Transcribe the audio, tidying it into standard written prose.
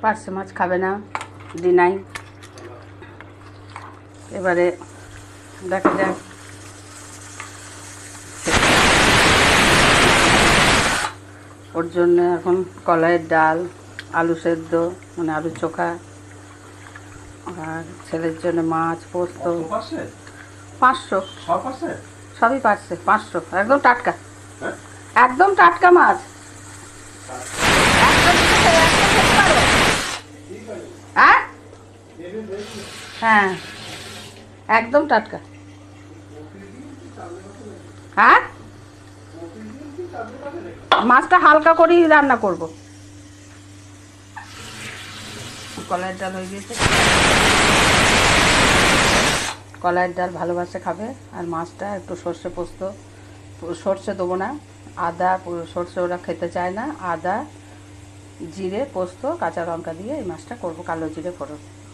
পার্শে মাছ খাবে না, ডিনাই। এবারে দেখা যাক। ওর জন্য এখন কলাইয়ের ডাল, আলু সেদ্ধ মানে আলু চোখা, আর ছেলের জন্য মাছ পোস্ত। 500 সবই পারছে। 500 একদম টাটকা, একদম টাটকা মাছ। হ্যাঁ হ্যাঁ, একদম টাটকা। হ্যাঁ, মাছটা হালকা করেই রান্না করব। কলাইয়ের ডাল হয়ে গিয়েছে। কলাইয়ের ডাল ভালোবাসে খাবে। আর মাছটা একটু সর্ষে পোস্ত, সর্ষে দেবো না, আদা সর্ষে ওরা খেতে চায় না। আদা জিরে পোস্ত কাঁচা লঙ্কা দিয়ে এই মাছটা করবো, কালো জিরে ফোড়ন।